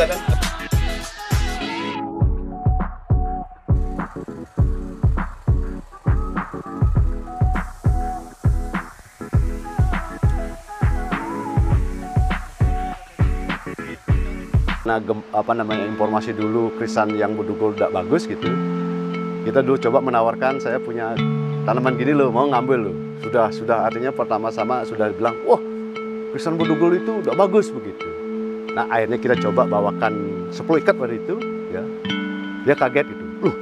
bisa kan? Nah, informasi dulu krisan yang bedugul tidak bagus gitu. Kita dulu coba menawarkan, saya punya tanaman gini loh, mau ngambil loh. Sudah artinya pertama sama sudah bilang, wah krisan bedugul itu udah bagus begitu. Nah akhirnya kita coba bawakan 10 ikat pada itu, ya. Dia kaget gitu, loh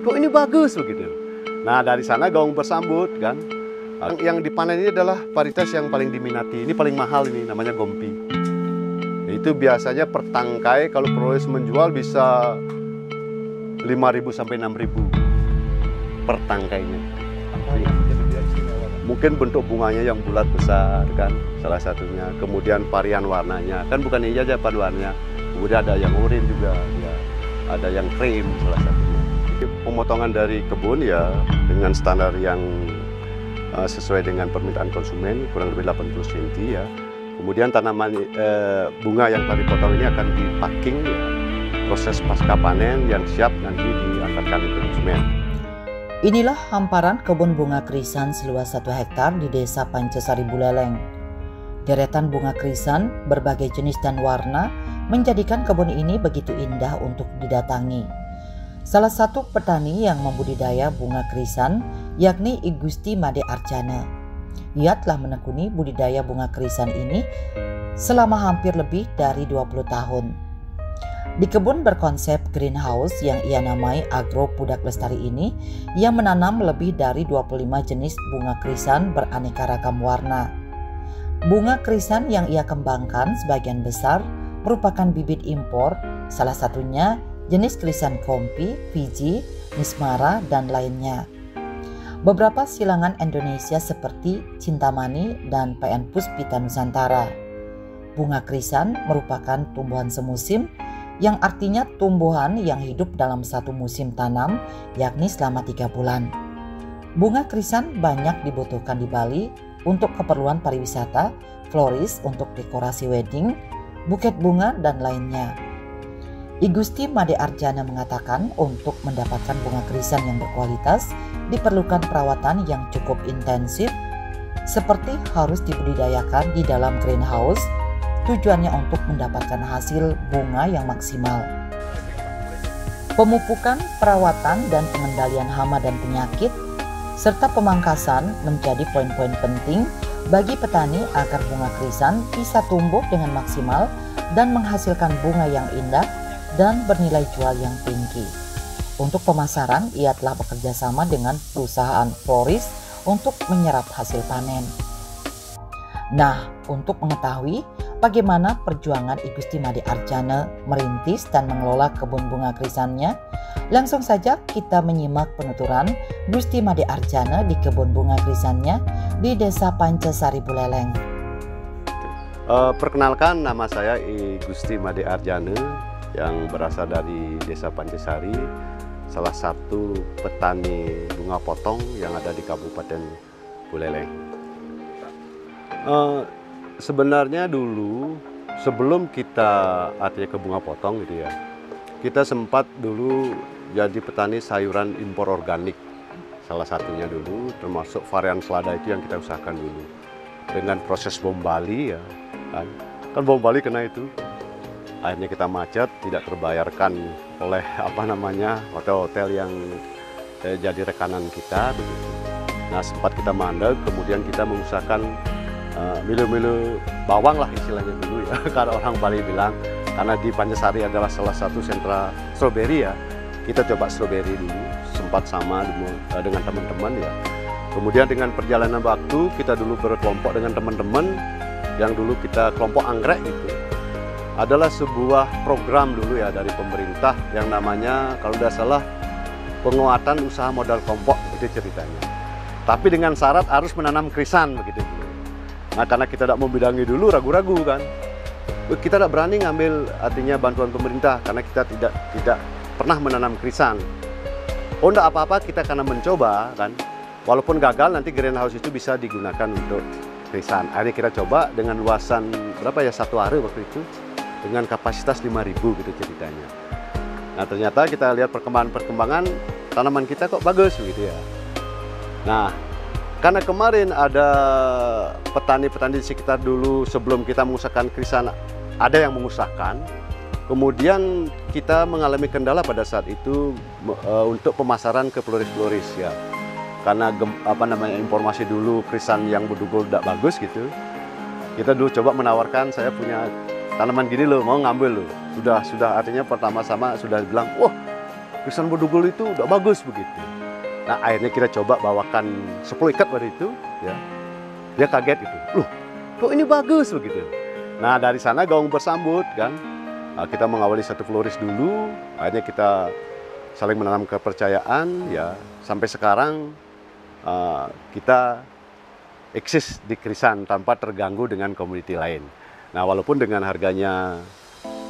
kok ini bagus begitu. Nah dari sana gaung bersambut kan. Yang dipanen ini adalah varietas yang paling diminati, ini paling mahal ini, namanya Gompi. Itu biasanya per tangkai kalau Proles menjual bisa 5.000 sampai 6.000 per tangkainya. Mungkin bentuk bunganya yang bulat besar kan, salah satunya. Kemudian varian warnanya, kan bukan ini aja warnanya. Kemudian ada yang oranye juga, ya. Ada yang krim salah satunya. Pemotongan dari kebun ya dengan standar yang sesuai dengan permintaan konsumen, kurang lebih 80 cm ya. Kemudian tanaman bunga yang telah dipotong ini akan dipacking ya, proses pasca panen yang siap nanti diantarkan ke konsumen. Inilah hamparan kebun bunga krisan seluas 1 hektar di Desa Pancasari Buleleng. Deretan bunga krisan berbagai jenis dan warna menjadikan kebun ini begitu indah untuk didatangi. Salah satu petani yang membudidaya bunga krisan yakni I Gusti Made Arjana. Ia telah menekuni budidaya bunga krisan ini selama hampir lebih dari 20 tahun. Di kebun berkonsep greenhouse yang ia namai Agro Pudak Lestari ini, ia menanam lebih dari 25 jenis bunga krisan beraneka ragam warna. Bunga krisan yang ia kembangkan sebagian besar merupakan bibit impor, salah satunya jenis krisan Gompi, Fiji, Mismara, dan lainnya. Beberapa silangan Indonesia seperti Cintamani dan PN Puspita Nusantara. Bunga krisan merupakan tumbuhan semusim yang artinya tumbuhan yang hidup dalam satu musim tanam, yakni selama 3 bulan. Bunga krisan banyak dibutuhkan di Bali untuk keperluan pariwisata, floris untuk dekorasi wedding, buket bunga, dan lainnya. I Gusti Made Arjana mengatakan untuk mendapatkan bunga krisan yang berkualitas diperlukan perawatan yang cukup intensif, seperti harus dibudidayakan di dalam greenhouse, tujuannya untuk mendapatkan hasil bunga yang maksimal. Pemupukan, perawatan, dan pengendalian hama dan penyakit, serta pemangkasan menjadi poin-poin penting bagi petani agar bunga krisan bisa tumbuh dengan maksimal dan menghasilkan bunga yang indah dan bernilai jual yang tinggi. Untuk pemasaran, ia telah bekerja sama dengan perusahaan floris untuk menyerap hasil panen. Nah, untuk mengetahui bagaimana perjuangan I Gusti Made Arjana merintis dan mengelola kebun bunga krisannya, langsung saja kita menyimak penuturan Gusti Made Arjana di kebun bunga krisannya di Desa Pancasari Buleleng. Perkenalkan, nama saya I Gusti Made Arjana yang berasal dari Desa Pancasari, salah satu petani bunga potong yang ada di Kabupaten Buleleng. Sebenarnya dulu sebelum kita artinya ke bunga potong gitu ya, kita sempat dulu jadi petani sayuran impor organik, salah satunya dulu termasuk varian selada itu yang kita usahakan dulu dengan proses bom Bali ya kan bom Bali kena itu. Akhirnya kita macet, tidak terbayarkan oleh hotel-hotel yang jadi rekanan kita begitu. Nah sempat kita mandek, kemudian kita mengusahakan milu-milu bawang lah istilahnya dulu ya. Karena orang Bali bilang, karena di Pancasari adalah salah satu sentra stroberi ya, kita coba stroberi dulu, sempat sama dengan teman-teman ya. Kemudian dengan perjalanan waktu kita dulu berkelompok dengan teman-teman yang dulu kita kelompok anggrek gitu. Adalah sebuah program dulu ya dari pemerintah yang namanya kalau tidak salah penguatan usaha modal kelompok begitu ceritanya. Tapi dengan syarat harus menanam krisan begitu. Nah karena kita tidak membidangi dulu ragu-ragu kan, kita tidak berani ngambil artinya bantuan pemerintah karena kita tidak pernah menanam krisan. Oh tidak apa-apa, kita karena mencoba kan, walaupun gagal nanti greenhouse itu bisa digunakan untuk krisan. Akhirnya kita coba dengan luasan berapa ya 1 hari waktu itu. dengan kapasitas 5.000 gitu ceritanya. Nah ternyata kita lihat perkembangan tanaman kita kok bagus gitu ya. Nah karena kemarin ada petani-petani di sekitar dulu sebelum kita mengusahakan krisan, ada yang mengusahakan. Kemudian kita mengalami kendala pada saat itu untuk pemasaran ke floris-floris ya. Karena informasi dulu krisan yang bedugul tidak bagus gitu. Kita dulu coba menawarkan, saya punya tanaman gini loh, mau ngambil loh. Sudah artinya pertama-sama sudah bilang, wah krisan bedugul itu udah bagus begitu. Nah akhirnya kita coba bawakan 10 ikat pada itu, ya. Dia kaget itu, loh kok ini bagus begitu. Nah dari sana gaung bersambut kan, nah, kita mengawali satu floris dulu, akhirnya kita saling menanam kepercayaan, ya sampai sekarang kita eksis di krisan tanpa terganggu dengan komoditi lain. Nah walaupun dengan harganya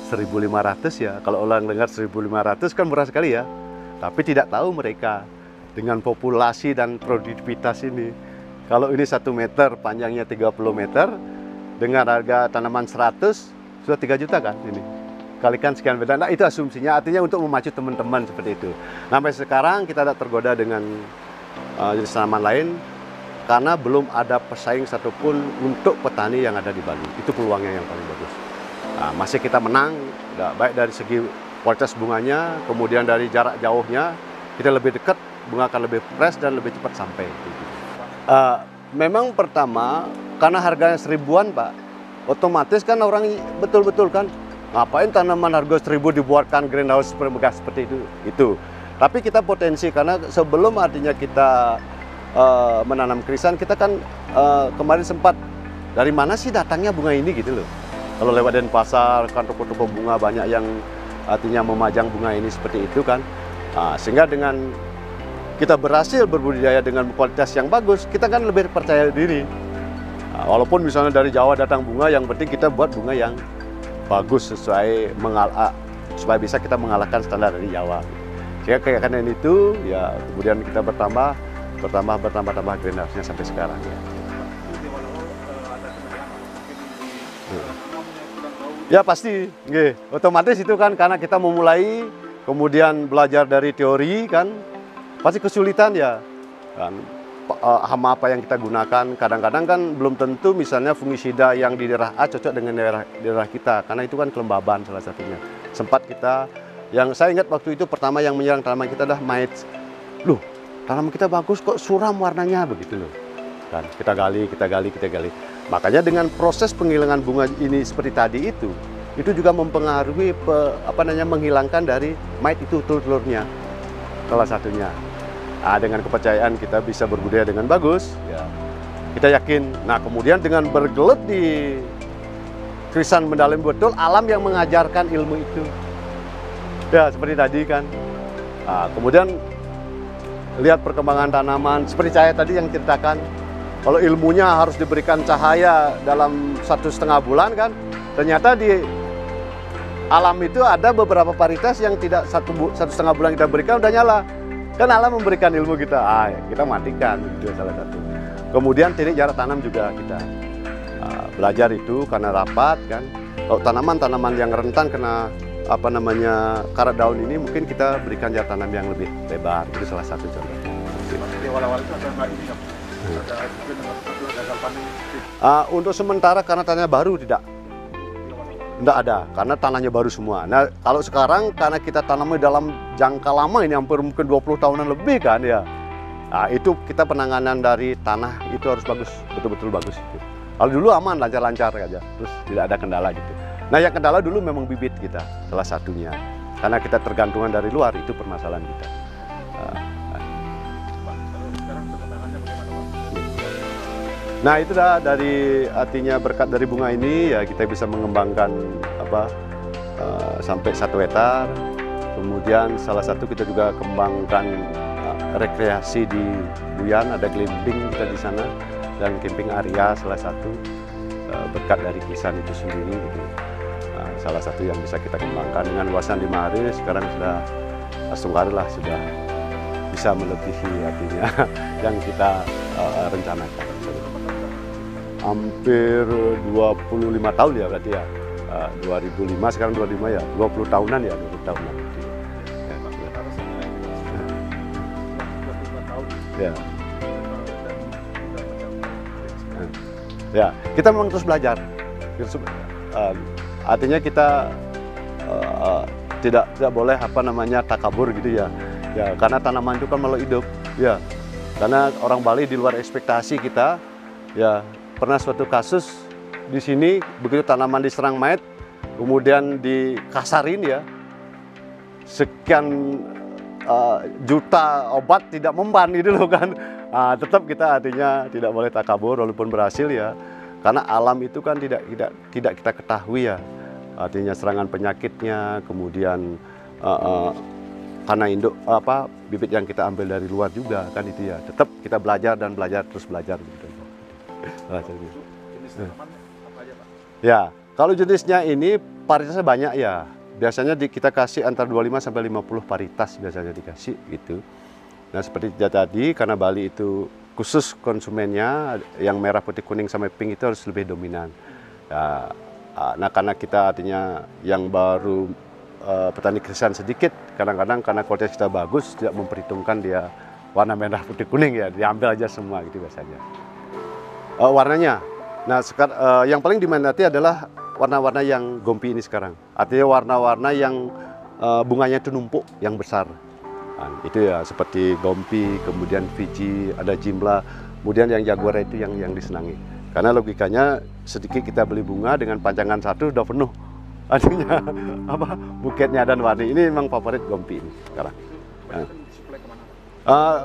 1.500 ya, kalau orang dengar 1.500 kan murah sekali ya, tapi tidak tahu mereka dengan populasi dan produktivitas ini, kalau ini 1 meter panjangnya 30 meter dengan harga tanaman 100 sudah 3 juta kan ini, kalikan sekian beda. Nah itu asumsinya, artinya untuk memacu teman-teman seperti itu. Sampai sekarang kita tidak tergoda dengan jenis tanaman lain karena belum ada pesaing satupun untuk petani yang ada di Bali. Itu peluangnya yang paling bagus. Nah, masih kita menang, baik dari segi kualitas bunganya, kemudian dari jarak jauhnya kita lebih dekat, bunga akan lebih fresh dan lebih cepat sampai. Memang pertama karena harganya 1.000-an Pak, otomatis kan orang betul-betul kan ngapain tanaman harga 1.000 dibuatkan greenhouse super megah seperti itu. Tapi kita potensi karena sebelum artinya kita menanam krisan, kita kan kemarin sempat dari mana sih datangnya bunga ini gitu loh. Kalau lewat Denpasar kan toko-toko bunga banyak yang artinya memajang bunga ini seperti itu kan. Sehingga dengan kita berhasil berbudidaya dengan kualitas yang bagus, kita kan lebih percaya diri. Walaupun misalnya dari Jawa datang bunga, yang penting kita buat bunga yang bagus sesuai supaya bisa kita mengalahkan standar dari Jawa. Sehingga karena itu ya kemudian kita bertambah greenhouse-nya sampai sekarang ya. Ya pasti, otomatis itu kan karena kita memulai kemudian belajar dari teori kan, pasti kesulitan ya kan. Hama apa yang kita gunakan kadang-kadang kan belum tentu misalnya fungisida yang di daerah A cocok dengan daerah kita, karena itu kan kelembaban salah satunya. Sempat kita, yang saya ingat waktu itu pertama yang menyerang tanaman kita adalah mites. Loh tanaman kita bagus kok suram warnanya begitu loh kan. Kita gali. Makanya dengan proses penghilangan bunga ini seperti tadi itu juga mempengaruhi menghilangkan dari mite itu telur-telurnya salah satunya. Dengan kepercayaan kita bisa berbudidaya dengan bagus, ya kita yakin. Nah kemudian dengan bergelut di krisan mendalam betul, alam yang mengajarkan ilmu itu. Ya seperti tadi kan. Kemudian lihat perkembangan tanaman, seperti saya tadi yang ceritakan. Kalau ilmunya harus diberikan cahaya dalam 1,5 bulan kan, ternyata di alam itu ada beberapa varietas yang tidak 1,5 bulan kita berikan udah nyala. Kan alam memberikan ilmu kita, kita matikan, itu salah satu. Kemudian teknik jarak tanam juga kita belajar itu karena rapat kan. Kalau tanaman-tanaman yang rentan kena karat daun ini, mungkin kita berikan jarak tanam yang lebih lebar, itu salah satu contoh. Di awal-awal itu ada nggak ini ya? Untuk sementara karena tanahnya baru tidak ada, karena tanahnya baru semua. Nah kalau sekarang karena kita tanamnya dalam jangka lama ini hampir mungkin 20 tahunan lebih kan ya. Nah itu kita penanganan dari tanah itu harus bagus, betul-betul bagus itu. Kalau dulu aman, lancar-lancar aja, terus tidak ada kendala gitu. Nah yang kendala dulu memang bibit kita salah satunya, karena kita tergantungan dari luar, itu permasalahan kita. Nah itu dah dari artinya berkat dari bunga ini ya kita bisa mengembangkan sampai 1 hektar. Kemudian salah satu kita juga kembangkan rekreasi di Buyan, ada glamping kita di sana dan camping area salah satu berkat dari krisan itu sendiri gitu. Salah satu yang bisa kita kembangkan dengan luasan 5 hari sekarang sudah bisa melebihi artinya yang kita rencanakan. Hampir 25 tahun ya berarti ya. 2005 sekarang 25 ya, 20 tahunan ya, 20 tahunan. Ya. Ya, kita memang terus belajar. Artinya kita tidak boleh takabur gitu ya. Ya, karena tanaman itu kan makhluk hidup. Ya. Karena orang Bali di luar ekspektasi kita. Ya, pernah suatu kasus di sini begitu tanaman diserang mait, kemudian dikasarin ya. Sekian juta obat tidak memban gitu loh kan. Tetap kita artinya tidak boleh takabur walaupun berhasil ya, karena alam itu kan tidak kita ketahui ya, artinya serangan penyakitnya, kemudian karena bibit yang kita ambil dari luar juga kan itu ya, tetap kita belajar dan belajar terus belajar gitu. Jenis tanaman apa aja Pak? Ya, kalau jenisnya ini varietasnya banyak ya. Biasanya kita kasih antara 25 sampai 50 varietas biasanya dikasih gitu. Nah seperti tadi, karena Bali itu khusus konsumennya yang merah, putih, kuning sampai pink itu harus lebih dominan. Ya, nah karena kita artinya yang baru petani krisan sedikit, kadang-kadang karena kualitas kita bagus tidak memperhitungkan dia warna merah, putih, kuning ya, diambil aja semua gitu biasanya. Warnanya, nah yang paling diminati adalah warna-warna yang gompi ini sekarang. Artinya warna-warna yang bunganya itu numpuk, yang besar. Nah, itu ya seperti gompi, kemudian Fiji, ada jimla, kemudian yang jaguar itu yang disenangi. Karena logikanya sedikit kita beli bunga dengan panjangan satu udah penuh. Artinya buketnya dan warni ini memang favorit gompi ini sekarang.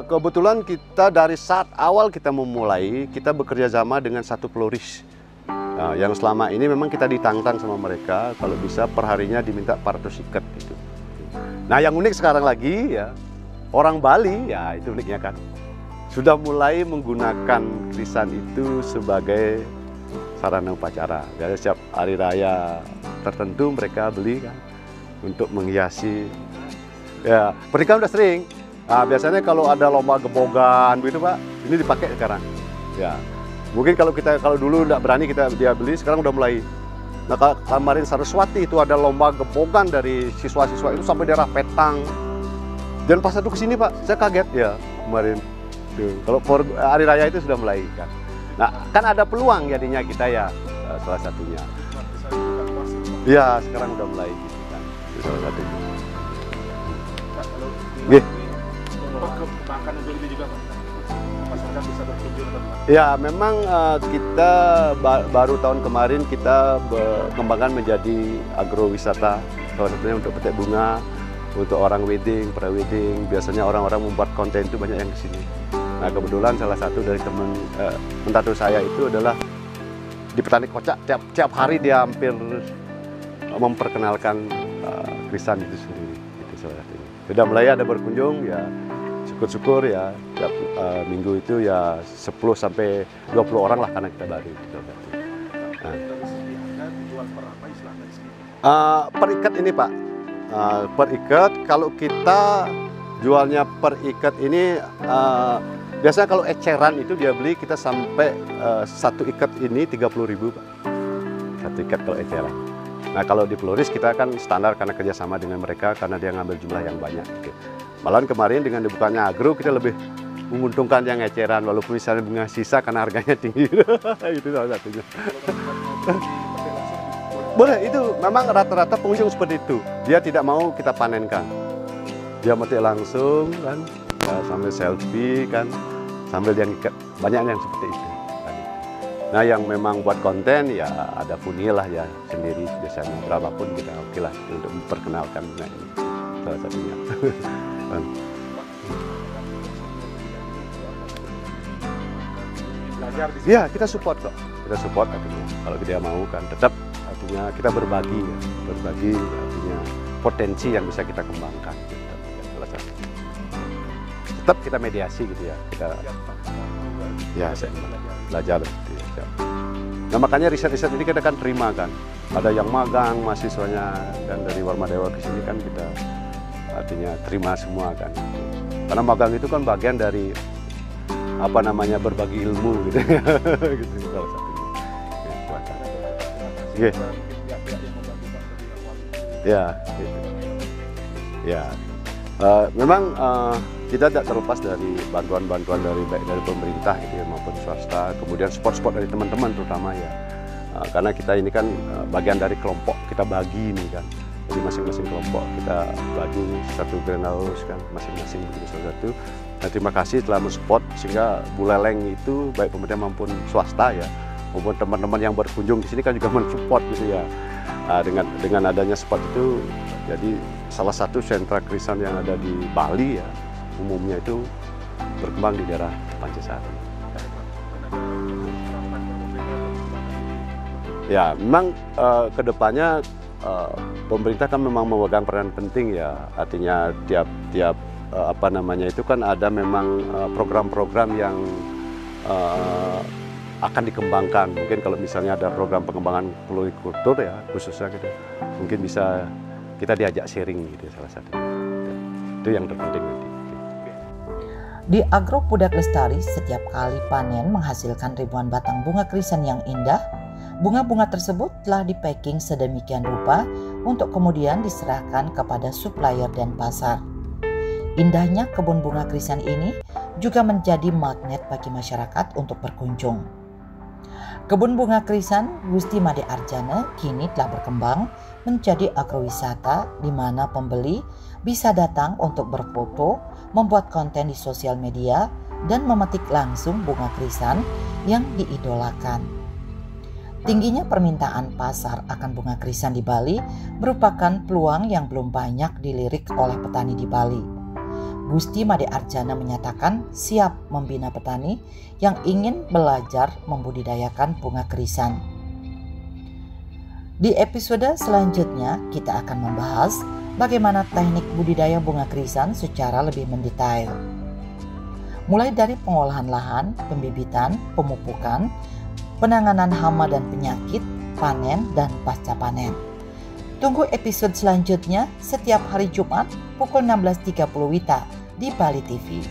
Kebetulan kita dari saat awal kita memulai, kita bekerja sama dengan satu floris. Nah, yang selama ini memang kita ditantang sama mereka, kalau bisa perharinya diminta 400 ikat gitu. Nah yang unik sekarang lagi ya, orang Bali ya itu uniknya kan, sudah mulai menggunakan krisan itu sebagai sarana upacara. Jadi setiap hari raya tertentu mereka beli kan untuk menghiasi. Ya pernikahan udah sering. Nah, biasanya kalau ada lomba gebogan begitu Pak, ini dipakai sekarang. Ya mungkin kalau dulu nggak berani dia beli, sekarang udah mulai. Nah kemarin Saraswati itu ada lomba gebogan dari siswa-siswa itu sampai daerah Petang. Dan pas aku kesini Pak, saya kaget ya kemarin. Tuh, kalau hari raya itu sudah mulai kan. Nah kan ada peluang jadinya kita ya, salah satunya. Iya sekarang udah mulai gitu kan, itu salah satunya. Kembangkan untuk ini juga Pak. Masyarakat bisa berkunjung Pak. Ya memang kita baru tahun kemarin kita kembangkan menjadi agrowisata, salah satunya untuk petik bunga, untuk orang wedding, pre-wedding. Biasanya orang-orang membuat konten itu banyak yang kesini. Nah kebetulan salah satu dari teman mentatu saya itu adalah di Petani Kocak, tiap hari dia hampir memperkenalkan krisan itu sendiri. Itu salah satunya. Sudah mulai ada berkunjung ya. Syukur-syukur ya, tiap minggu itu ya 10 sampai 20 orang lah karena kita baru. Nah. Per ikat ini Pak, per ikat kalau kita jualnya per ikat ini biasanya kalau eceran itu dia beli kita sampai satu ikat ini 30.000 Pak, satu ikat kalau eceran. Nah kalau di floris kita kan standar karena kerjasama dengan mereka karena dia ngambil jumlah yang banyak. Gitu. Malahan kemarin dengan dibukanya agro kita lebih menguntungkan yang eceran walaupun misalnya bunga sisa karena harganya tinggi. Itu salah satunya. Boleh, itu memang rata-rata pengunjung seperti itu. Dia tidak mau kita panenkan. Dia metik langsung kan, ya, sambil selfie kan, sambil dia ngikat. Banyak yang seperti itu. Nah yang memang buat konten ya ada funil lah ya sendiri biasanya berapapun kita oke lah untuk memperkenalkan bunga ini. Salah satunya. Ya kita support kok, kita support artinya kalau dia mau kan tetap artinya kita berbagi ya, berbagi artinya potensi yang bisa kita kembangkan. Tetap kita mediasi gitu ya, kita ya belajar. Ya. Nah makanya riset-riset ini kita kan terima kan, ada yang magang mahasiswanya dan dari Warma Dewa ke sini kan kita artinya terima semua kan. Karena magang itu kan bagian dari berbagi ilmu gitu. Gitu salah satunya. Ya, Ya, gitu. Ya. Memang kita tidak terlepas dari bantuan-bantuan baik dari pemerintah gitu ya, maupun swasta, kemudian support dari teman-teman terutama ya. Karena kita ini kan bagian dari kelompok, kita bagi ini kan. Jadi masing-masing kelompok kita bagi satu greenhouse kan, masing-masing begitu satu. Nah, terima kasih telah mensupport sehingga Buleleng itu baik pemerintah maupun swasta ya, maupun teman-teman yang berkunjung di sini kan juga mensupport gitu ya. Dengan adanya spot itu, jadi salah satu sentra krisan yang ada di Bali ya, umumnya itu berkembang di daerah Pancasari. Ya, memang kedepannya pemerintah kan memang memegang peran penting ya, artinya tiap apa namanya itu kan ada memang program-program yang akan dikembangkan. Mungkin kalau misalnya ada program pengembangan florikultur ya khususnya gitu, mungkin bisa kita diajak sharing gitu salah satu. Itu yang terpenting nanti. Di Agro Pudak Lestari, setiap kali panen menghasilkan ribuan batang bunga krisan yang indah. Bunga-bunga tersebut telah dipacking sedemikian rupa untuk kemudian diserahkan kepada supplier dan pasar. Indahnya kebun bunga krisan ini juga menjadi magnet bagi masyarakat untuk berkunjung. Kebun bunga krisan Gusti Made Arjana kini telah berkembang menjadi agrowisata di mana pembeli bisa datang untuk berfoto, membuat konten di sosial media, dan memetik langsung bunga krisan yang diidolakan. Tingginya permintaan pasar akan bunga krisan di Bali merupakan peluang yang belum banyak dilirik oleh petani di Bali. Gusti Made Arjana menyatakan siap membina petani yang ingin belajar membudidayakan bunga krisan. Di episode selanjutnya kita akan membahas bagaimana teknik budidaya bunga krisan secara lebih mendetail. Mulai dari pengolahan lahan, pembibitan, pemupukan, penanganan hama dan penyakit, panen, dan pasca panen. Tunggu episode selanjutnya setiap hari Jumat pukul 16.30 WITA di Bali TV.